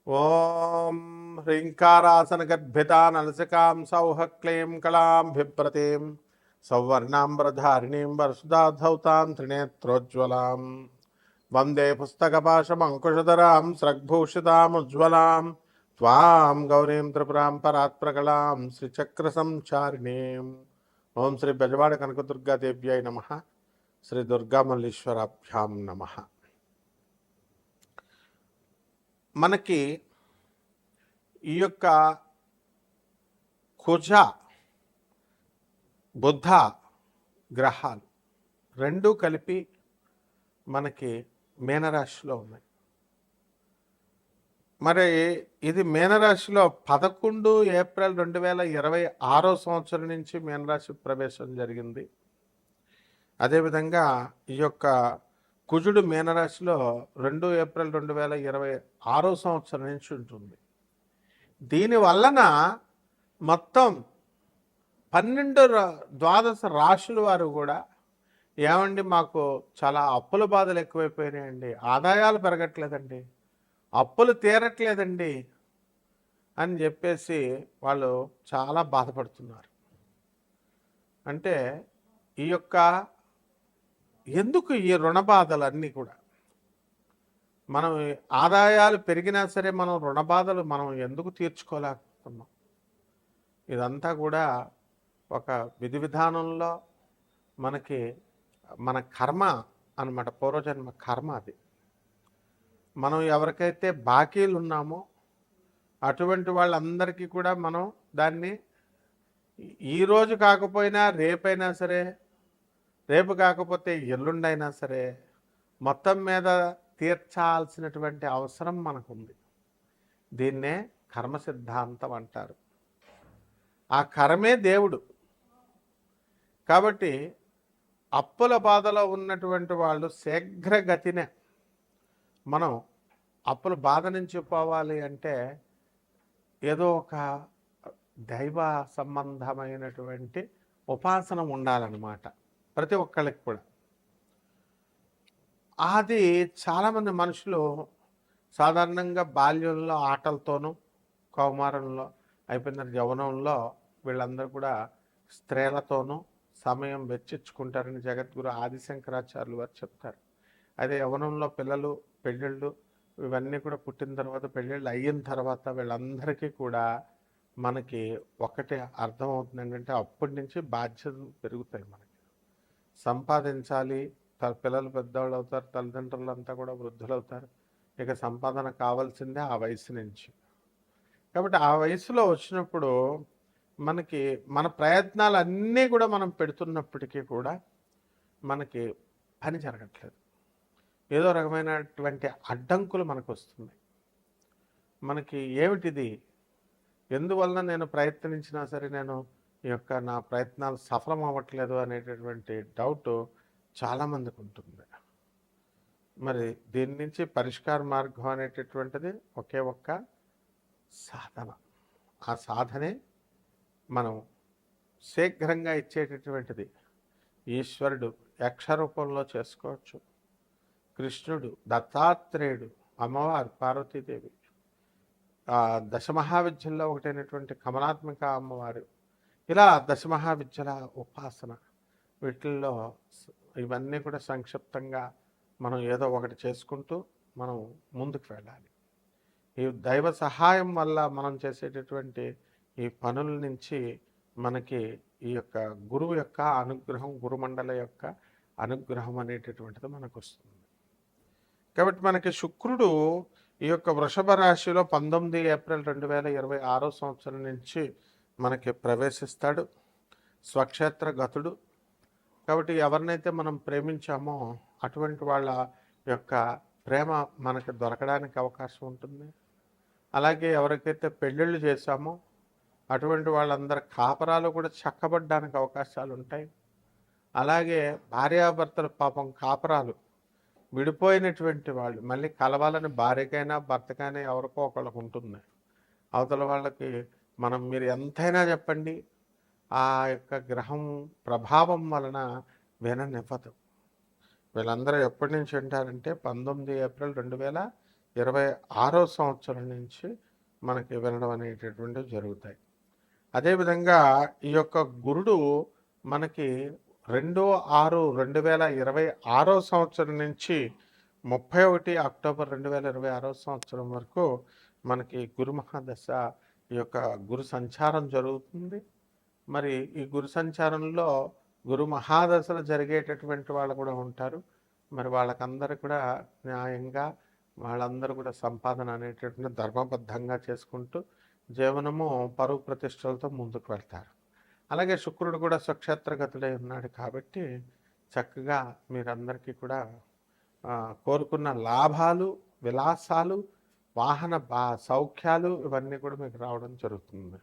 ఓం హ్రీంకారాసనగర్భితాం నలసికాం సౌహ క్లీం కళాం బిభ్రతీం సౌవర్ణాంబరధారిణీం వరసుధాధౌతాం త్రినేత్రోజ్వలాం వందే పుస్తకపాశమంకుశధరాం స్రగ్భూషితాముజ్వలాం త్వాం గౌరీం త్రిపురాం పరాత్ప్రకళాం శ్రీచక్రసంచారిణీం. ఓం శ్రీ బెజవాడ కనకదుర్గాదేవ్యై నమః. శ్రీ దుర్గామల్లీశ్వరాభ్యాం నమః. మనకి ఈ యొక్క కుజ బుద్ధ గ్రహాలు రెండూ కలిపి మనకి మీనరాశిలో ఉన్నాయి. మరి ఇది మీనరాశిలో 11 ఏప్రిల్ 2026 సంవత్సరం నుంచి మీనరాశి ప్రవేశం జరిగింది. అదేవిధంగా ఈ యొక్క కుజుడు మీనరాశిలో 2 ఏప్రిల్ 2026 సంవత్సరం నుంచి ఉంటుంది. దీని వలన మొత్తం 12 రాశుల వారు కూడా ఏమండి మాకు చాలా అప్పుల బాధలు ఎక్కువైపోయినాయండి, ఆదాయాలు పెరగట్లేదండి, అప్పులు తీరట్లేదండి అని చెప్పేసి వాళ్ళు చాలా బాధపడుతున్నారు. అంటే ఈ యొక్క ఎందుకు ఈ రుణ బాధలన్నీ కూడా మనం ఆదాయాలు పెరిగినా సరే మనం రుణ బాధలు మనం ఎందుకు తీర్చుకోలేకపోతున్నాం? ఇదంతా కూడా ఒక విధి విధానంలో మనకి మన కర్మ అన్నమాట, పూర్వజన్మ కర్మ. అది మనం ఎవరికైతే బాకీలు ఉన్నామో అటువంటి వాళ్ళందరికీ కూడా మనం దాన్ని ఈరోజు కాకపోయినా రేపైనా సరే, రేపు కాకపోతే ఎల్లుండైనా సరే మొత్తం మీద తీర్చాల్సినటువంటి అవసరం మనకుంది. దీన్నే కర్మ సిద్ధాంతం అంటారు. ఆ కర్మే దేవుడు. కాబట్టి అప్పుల బాధలో ఉన్నటువంటి వాళ్ళు శీఘ్రగతినే మనం అప్పుల బాధ నుంచి పోవాలి అంటే ఏదో ఒక దైవ సంబంధమైనటువంటి ఉపాసన ఉండాలన్నమాట ప్రతి ఒక్కళ్ళకి కూడా. అది చాలామంది మనుషులు సాధారణంగా బాల్యంలో ఆటలతోనూ, కౌమారంలో అయిపోయిన యవ్వనంలో వీళ్ళందరూ కూడా స్త్రీలతోనూ సమయం వెచ్చించుకుంటారని జగద్గురు ఆదిశంకరాచార్యులు వారు చెప్తారు. అదే యవ్వనంలో పిల్లలు పెళ్ళిళ్ళు ఇవన్నీ కూడా పుట్టిన తర్వాత, పెళ్ళిళ్ళు అయిన తర్వాత వీళ్ళందరికీ కూడా మనకి ఒకటే అర్థమవుతుంది ఏంటంటే అప్పటి నుంచి బాధ్యతలు పెరుగుతాయి. మనకి సంపాదించాలి, పిల్లలు పెద్దవాళ్ళు అవుతారు, తల్లిదండ్రులు అంతా కూడా వృద్ధులు అవుతారు. ఇక సంపాదన కావాల్సిందే ఆ వయసు నుంచి. కాబట్టి ఆ వయసులో వచ్చినప్పుడు మనకి మన ప్రయత్నాలు అన్నీ కూడా మనం పెడుతున్నప్పటికీ కూడా మనకి పని జరగట్లేదు. ఏదో రకమైనటువంటి అడ్డంకులు మనకు వస్తుంది. మనకి ఏమిటిది, ఎందువలన నేను ప్రయత్నించినా సరే నేను ఈ యొక్క నా ప్రయత్నాలు సఫలం అవ్వట్లేదు అనేటటువంటి డౌట్ చాలామందికి ఉంటుంది. మరి దీని నుంచి పరిష్కార మార్గం అనేటటువంటిది ఒకే ఒక్క సాధన. ఆ సాధనే మనం శీఘ్రంగా ఇచ్చేటటువంటిది. ఈశ్వరుడు యక్షరూపంలో చేసుకోవచ్చు, కృష్ణుడు, దత్తాత్రేయుడు, అమ్మవారు పార్వతీదేవి, దశమహావిద్యల్లో ఒకటైనటువంటి కమలాత్మిక అమ్మవారు, ఇలా దశమహావిద్యల ఉపాసన, వీటిల్లో ఇవన్నీ కూడా సంక్షిప్తంగా మనం ఏదో ఒకటి చేసుకుంటూ మనం ముందుకు వెళ్ళాలి. ఈ దైవ సహాయం వల్ల మనం చేసేటటువంటి ఈ పనుల నుంచి మనకి ఈ యొక్క గురువు యొక్క అనుగ్రహం, గురుమండల యొక్క అనుగ్రహం అనేటటువంటిది మనకు వస్తుంది. కాబట్టి మనకి శుక్రుడు ఈ యొక్క వృషభ రాశిలో 19 ఏప్రిల్ 2026 సంవత్సరం నుంచి మనకి ప్రవేశిస్తాడు. స్వక్షేత్ర గతుడు. కాబట్టి ఎవరినైతే మనం ప్రేమించామో అటువంటి వాళ్ళ యొక్క ప్రేమ మనకి దొరకడానికి అవకాశం ఉంటుంది. అలాగే ఎవరికైతే పెళ్ళిళ్ళు చేశామో అటువంటి వాళ్ళందరి కాపరాలు కూడా చక్కబడ్డానికి అవకాశాలు ఉంటాయి. అలాగే భార్యాభర్తలు పాపం కాపరాలు విడిపోయినటువంటి వాళ్ళు మళ్ళీ కలవాలని భార్యకైనా భర్తకైనా ఎవరికో ఒకళ్ళకు ఉంటుంది. అవతల వాళ్ళకి మనం మీరు ఎంతైనా చెప్పండి, ఆ యొక్క గ్రహం ప్రభావం వలన విననివ్వదు. వీళ్ళందరూ ఎప్పటి నుంచి వింటారంటే 19 ఏప్రిల్ 26వ సంవత్సరం నుంచి మనకి వినడం అనేటటువంటివి జరుగుతాయి. అదేవిధంగా ఈ యొక్క గురుడు మనకి 2/6/2026 సంవత్సరం నుంచి 31 అక్టోబర్ 2026 సంవత్సరం వరకు మనకి గురు మహాదశ ఈ యొక్క గురు సంచారం జరుగుతుంది. మరి ఈ గురు సంచారంలో గురు మహాదశలు జరిగేటటువంటి వాళ్ళు కూడా ఉంటారు. మరి వాళ్ళకందరూ కూడా న్యాయంగా వాళ్ళందరూ కూడా సంపాదన అనేటటువంటి ధర్మబద్ధంగా చేసుకుంటూ జీవనము పరువు ప్రతిష్టలతో ముందుకు వెళ్తారు. అలాగే శుక్రుడు కూడా స్వక్షేత్రగతుడై ఉన్నాడు కాబట్టి చక్కగా మీరందరికీ కూడా కోరుకున్న లాభాలు, విలాసాలు, వాహన సౌఖ్యాలు ఇవన్నీ కూడా మీకు రావడం జరుగుతుంది.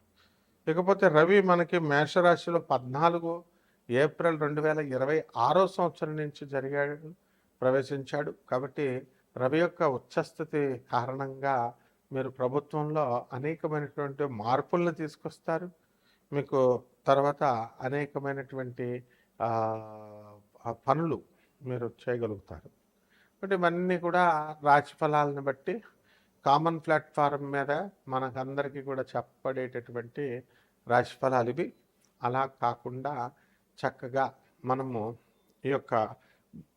ఇకపోతే రవి మనకి మేషరాశిలో 14 ఏప్రిల్ 2026 సంవత్సరం నుంచి ప్రవేశించాడు. కాబట్టి రవి యొక్క ఉచ్చస్థితి కారణంగా మీరు ప్రభుత్వంలో అనేకమైనటువంటి మార్పులను తీసుకొస్తారు. మీకు తర్వాత అనేకమైనటువంటి పనులు మీరు చేయగలుగుతారు. కాబట్టి ఇవన్నీ కూడా రాశి ఫలాలను బట్టి కామన్ ప్లాట్ఫారం మీద మనకందరికీ కూడా చెప్పబడేటటువంటి రాశి ఫలాలు ఇవి. అలా కాకుండా చక్కగా మనము ఈ యొక్క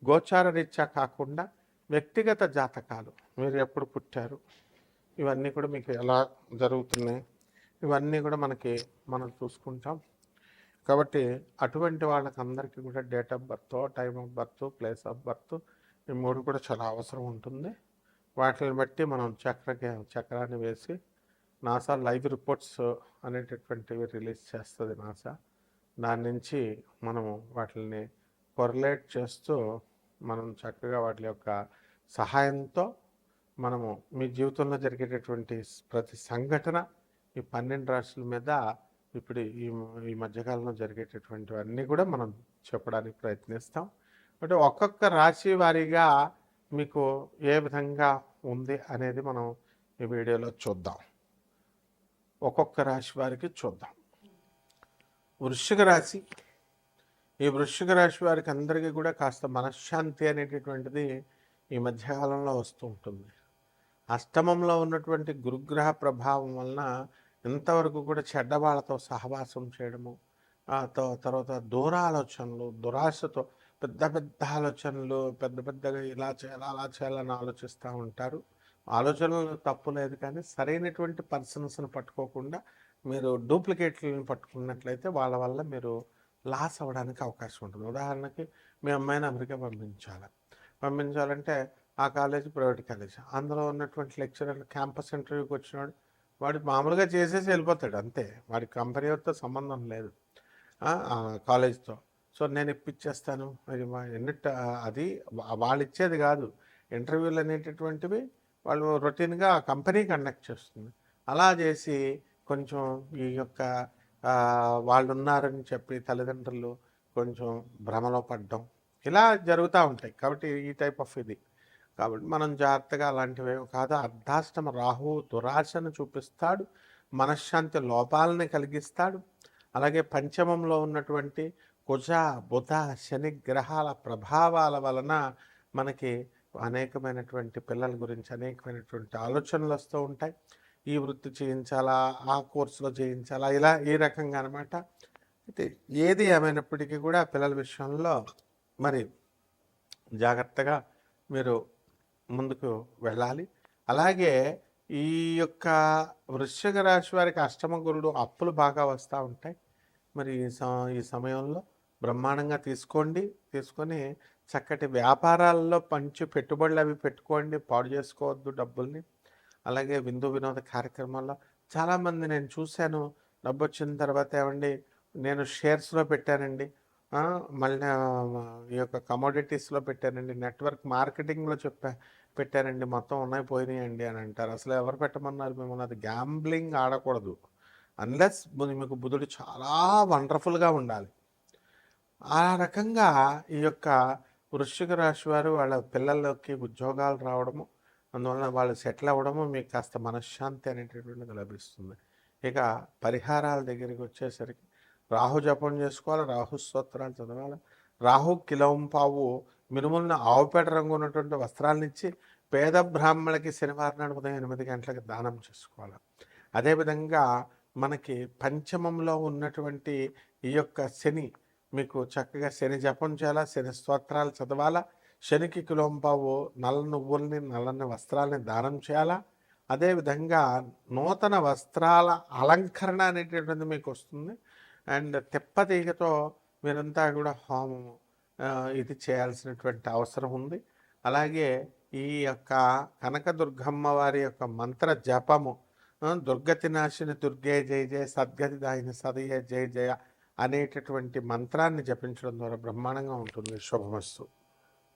గోచార రీత్యా కాకుండా వ్యక్తిగత జాతకాలు, మీరు ఎప్పుడు పుట్టారు, ఇవన్నీ కూడా మీకు ఎలా జరుగుతున్నాయి, ఇవన్నీ కూడా మనం చూసుకుంటాం. కాబట్టి అటువంటి వాళ్ళకందరికీ కూడా date of birth, time of birth, place of birth ఈ 3 కూడా చాలా అవసరం ఉంటుంది. వాటిని బట్టి మనం చక్రాన్ని వేసి నాసా లైవ్ రిపోర్ట్స్ అనేటటువంటివి రిలీజ్ చేస్తుంది నాసా. దాని నుంచి మనము వాటిని కొరిలేట్ చేస్తూ మనం చక్కగా వాటి యొక్క సహాయంతో మనము మీ జీవితంలో జరిగేటటువంటి ప్రతి సంఘటన ఈ 12 రాశుల మీద ఇప్పుడు ఈ మధ్యకాలంలో జరిగేటటువంటివన్నీ కూడా మనం చెప్పడానికి ప్రయత్నిస్తాం. అంటే ఒక్కొక్క రాశి వారీగా మీకు ఏ విధంగా ఉంది అనేది మనం ఈ వీడియోలో చూద్దాం. ఒక్కొక్క రాశి వారికి చూద్దాం. వృశ్చిక రాశి, ఈ వృశ్చిక రాశి వారికి అందరికీ కూడా కాస్త మనశ్శాంతి అనేటటువంటిది ఈ మధ్యకాలంలో వస్తూ ఉంటుంది. అష్టమంలో ఉన్నటువంటి గురుగ్రహ ప్రభావం వలన ఇంతవరకు కూడా చెడ్డవాళ్ళతో సహవాసం చేయడము, తర్వాత దూరాలోచనలు, దురాశతో పెద్ద పెద్ద ఆలోచనలు, పెద్దగా ఇలా చేయాలి అలా చేయాలని ఆలోచిస్తూ ఉంటారు. ఆలోచనలు తప్పు లేదు, కానీ సరైనటువంటి పర్సన్స్ని పట్టుకోకుండా మీరు డూప్లికేట్లను పట్టుకున్నట్లయితే వాళ్ళ వల్ల మీరు లాస్ అవ్వడానికి అవకాశం ఉంటుంది. ఉదాహరణకి మీ అమ్మాయిని అమెరికా పంపించాలంటే ఆ కాలేజ్ ప్రైవేట్ కాలేజ్, అందులో ఉన్నటువంటి లెక్చరర్ క్యాంపస్ ఇంటర్వ్యూకి వచ్చినాడు, వాడు మామూలుగా చేసేసి వెళ్ళిపోతాడు అంతే, వాడి కంపెనీతో సంబంధం లేదు కాలేజ్తో. సో నేను ఇప్పించేస్తాను అది వాళ్ళు ఇచ్చేది కాదు. ఇంటర్వ్యూలు అనేటటువంటివి వాళ్ళు రొటీన్గా కంపెనీ కండక్ట్ చేస్తుంది. అలా చేసి కొంచెం ఈ యొక్క వాళ్ళు ఉన్నారని చెప్పి తల్లిదండ్రులు కొంచెం భ్రమలో పడడం ఇలా జరుగుతూ ఉంటాయి. కాబట్టి ఈ టైప్ ఆఫ్ ఇది కాబట్టి మనం జాగ్రత్తగా అలాంటివి కాదు. అర్ధాష్టమ రాహువు దురాశను చూపిస్తాడు, మనశ్శాంతి లోపాలని కలిగిస్తాడు. అలాగే పంచమంలో ఉన్నటువంటి కుజ బుధ శని గ్రహాల ప్రభావాల వలన మనకి అనేకమైనటువంటి పిల్లల గురించి అనేకమైనటువంటి ఆలోచనలు వస్తూ ఉంటాయి. ఈ వృత్తి చేయించాలా, ఆ కోర్సులో చేయించాలా, ఇలా ఈ రకంగా అనమాట. అయితే ఏది ఏమైనప్పటికీ కూడా పిల్లల విషయంలో మరి జాగ్రత్తగా మీరు ముందుకు వెళ్ళాలి. అలాగే ఈ యొక్క వృశ్చిక రాశి వారికి అష్టమ గురుడు అప్పులు బాగా వస్తూ ఉంటాయి. మరి ఈ సమయంలో బ్రహ్మాండంగా తీసుకొని చక్కటి వ్యాపారాల్లో మంచి పెట్టుబడులు అవి పెట్టుకోండి, పాడు చేసుకోవద్దు డబ్బుల్ని. అలాగే విందు వినోద కార్యక్రమాల్లో చాలామంది నేను చూశాను, డబ్బు వచ్చిన తర్వాత ఏమండి నేను షేర్స్లో పెట్టానండి, మళ్ళీ ఈ యొక్క కమోడిటీస్లో పెట్టానండి, నెట్వర్క్ మార్కెటింగ్లో పెట్టానండి, మొత్తం ఉన్నాయి పోయినాయండి అని అంటారు. అసలు ఎవరు పెట్టమన్నారు మిమ్మల్ని? అది గ్యాంబ్లింగ్ ఆడకూడదు అన్లెస్ మీకు బుధుడు చాలా వండర్ఫుల్గా ఉండాలి. ఆ రకంగా ఈ యొక్క వృశ్చిక రాశి వారు వాళ్ళ పిల్లలకి ఉద్యోగాలు రావడము, అందువలన వాళ్ళు సెటిల్ అవ్వడము మీకు కాస్త మనశ్శాంతి అనేటటువంటిది లభిస్తుంది. ఇక పరిహారాల దగ్గరికి వచ్చేసరికి రాహు జపం చేసుకోవాలి, రాహు స్తోత్రాలు చదవాలి. రాహు కిలోంపావు మినుములను ఆవుపేట రంగు ఉన్నటువంటి వస్త్రాలను ఇచ్చి పేద బ్రాహ్మణులకి శనివారం నాడు ఉదయం 8 గంటలకు దానం చేసుకోవాలి. అదేవిధంగా మనకి పంచమంలో ఉన్నటువంటి ఈ యొక్క శని, మీకు చక్కగా శని జపం చేయాలా, శని స్తోత్రాలు చదవాలా, శనికి కిలోంపావు నల్ల నువ్వుల్ని, నల్లని వస్త్రాలని దానం చేయాలా. అదేవిధంగా నూతన వస్త్రాల అలంకరణ అనేటటువంటిది మీకు వస్తుంది. అండ్ తెప్పతీగతో మీరంతా కూడా హోమము ఇది చేయాల్సినటువంటి అవసరం ఉంది. అలాగే ఈ యొక్క కనకదుర్గమ్మ వారి యొక్క మంత్ర జపము, దుర్గతి నాశిని దుర్గే జయ జయ, సద్గతి దాయిని సదయ జయ జయ అనేటటువంటి మంత్రాన్ని జపించడం ద్వారా బ్రహ్మాండంగా ఉంటుంది. శుభమస్తు.